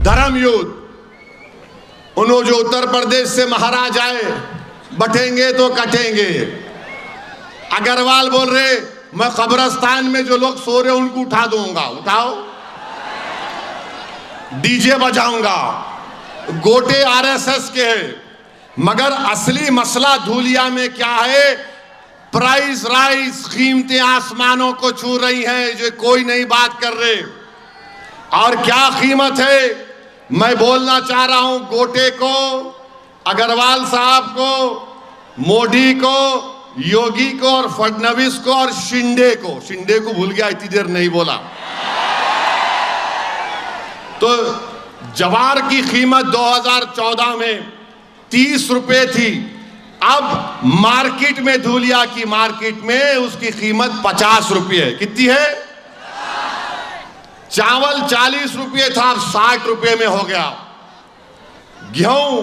धर्म युद्ध, उन्होंने जो उत्तर प्रदेश से महाराज आए, बटेंगे तो कटेंगे। अग्रवाल बोल रहे मैं कब्रिस्तान में जो लोग सो रहे उनको उठा दूंगा, उठाओ, डीजे बजाऊंगा। गोटे आरएसएस के हैं, मगर असली मसला धूलिया में क्या है? प्राइस राइस, कीमतें आसमानों को छू रही हैं, जो कोई नहीं बात कर रहे। और क्या कीमत है? मैं बोलना चाह रहा हूं गोटे को, अग्रवाल साहब को, मोदी को, योगी को और फडणवीस को और शिंदे को भूल गया, इतनी देर नहीं बोला। तो जवार की कीमत 2014 में 30 रुपए थी, अब मार्केट में, धूलिया की मार्केट में उसकी कीमत 50 रुपये है। कितनी है? चावल 40 रुपये था, अब 60 रुपये में हो गया। गेहूं,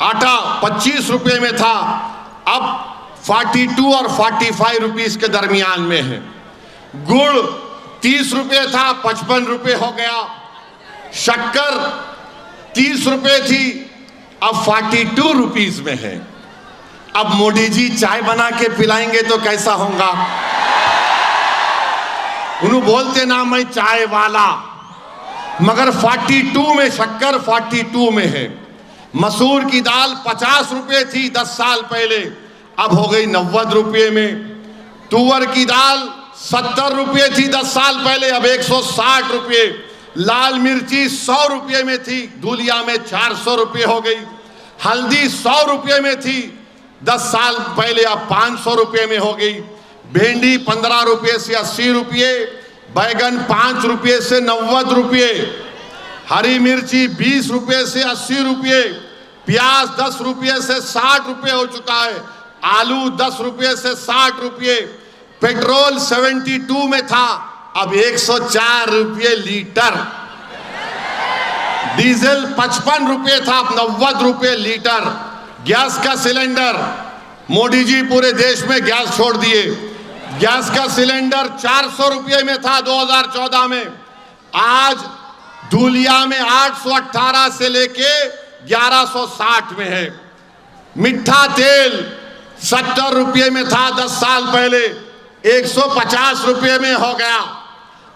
आटा 25 रुपये में था, अब 42 और 45 रुपीस के दरमियान में है। गुड़ 30 रुपये था, 55 रुपये हो गया। शक्कर 30 रुपये थी, अब 42 रुपीस में है। अब मोदी जी चाय बना के पिलाएंगे तो कैसा होगा? उन्होंने बोलते ना मैं चाय वाला, मगर 42 में शक्कर 42 में है। मसूर की दाल 50 रुपये थी 10 साल पहले, अब हो गई 90 रुपये में। तुअर की दाल 70 रुपये थी 10 साल पहले, अब 160 रुपये। लाल मिर्ची 100 रुपये में थी, धूलिया में 400 रुपये हो गई। हल्दी 100 रुपये में थी 10 साल पहले, अब 500 रुपये में हो गई। भिंडी 15 रुपये से 80 रुपये, बैगन 5 रुपये से 90 रुपये, हरी मिर्ची 20 रुपये से 80 रुपये, प्याज 10 रुपये से 60 रुपये हो चुका है, आलू 10 रुपये से 60 रुपये, पेट्रोल 72 में था, अब 104 रुपये लीटर, डीजल 55 रुपये था, अब 90 रुपये लीटर। गैस का सिलेंडर, मोदी जी पूरे देश में गैस छोड़ दिए। गैस का सिलेंडर 400 रुपये में था 2014 में, आज धूलिया में 818 से लेके 1160 में है। मिठा तेल 70 रुपये में था 10 साल पहले, 150 रुपये में हो गया।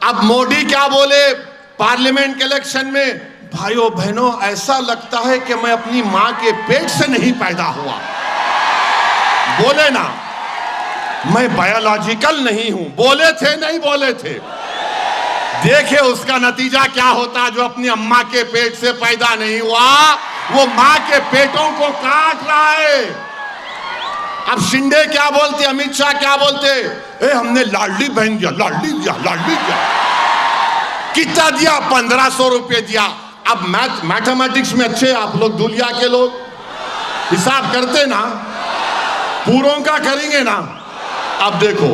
अब मोदी क्या बोले पार्लियामेंट के इलेक्शन में? भाइयों बहनों, ऐसा लगता है कि मैं अपनी मां के पेट से नहीं पैदा हुआ। बोले ना, मैं बायोलॉजिकल नहीं हूं, बोले थे नहीं बोले थे। देखिए उसका नतीजा क्या होता, जो अपनी अम्मा के पेट से पैदा नहीं हुआ वो मां के पेटों को काट रहा है। अब शिंदे क्या बोलते, अमित शाह क्या बोलते? हमने लाडली बहन दिया, लाडली दिया, लाडली दिया। कितना दिया? 1500 रुपये दिया। अब मैथमेटिक्स में अच्छे आप लोग, धूलिया के लोग हिसाब करते ना, पूरों का करेंगे ना। अब देखो,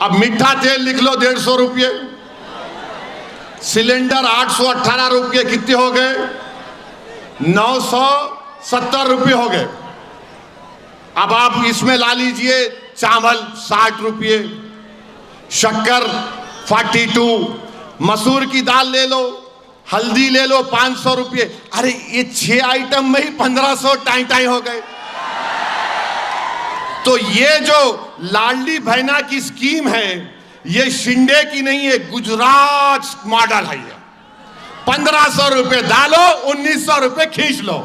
अब मीठा तेल लिख लो 150 रुपये, सिलेंडर 818 रुपये, कितने हो गए? 970 रुपये हो गए। अब आप इसमें ला लीजिए चावल 60 रुपये, शक्कर 42, मसूर की दाल ले लो, हल्दी ले लो 500 रुपये। अरे ये 6 आइटम में ही 1500 टाई हो गए। तो ये जो लाडली बहना की स्कीम है, ये शिंदे की नहीं है, गुजरात मॉडल है। 1500 रुपये डालो, 1900 रुपये खींच लो,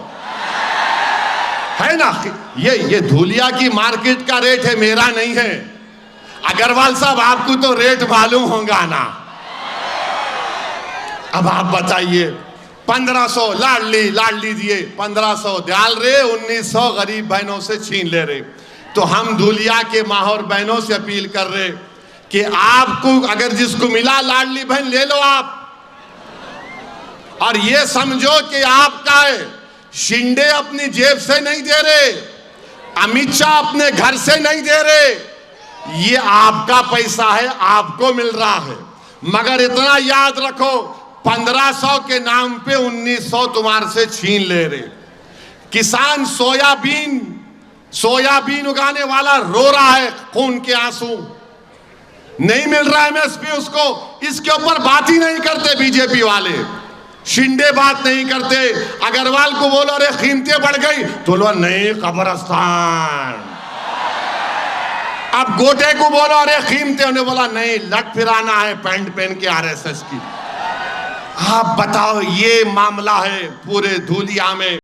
है ना? ये धूलिया की मार्केट का रेट है, मेरा नहीं है। अग्रवाल साहब आपको तो रेट मालूम होगा ना। अब आप बताइए, 1500 लाडली दिए, 1500 डाल रहे, 1900 गरीब बहनों से छीन ले रहे। तो हम धूलिया के माहौर बहनों से अपील कर रहे कि आपको अगर जिसको मिला लाडली बहन ले लो आप, और ये समझो कि आपका है। शिंदे अपनी जेब से नहीं दे रहे, अमित शाह अपने घर से नहीं दे रहे, ये आपका पैसा है, आपको मिल रहा है। मगर इतना याद रखो, 1500 के नाम पे 1900 तुम्हारे से छीन ले रहे। किसान सोयाबीन उगाने वाला रो रहा है खून के आंसू, नहीं मिल रहा एमएसपी उसको। इसके ऊपर बात ही नहीं करते बीजेपी वाले। शिंदे बात नहीं करते। अग्रवाल को बोलो अरे कीमतें बढ़ गई, तो बोलो नहीं कब्रिस्तान। अब गोटे को बोलो अरे कीमतें, उन्हें बोला नहीं लट फिराना है पैंट पहन के आरएसएस की। आप बताओ, ये मामला है पूरे धूलिया में।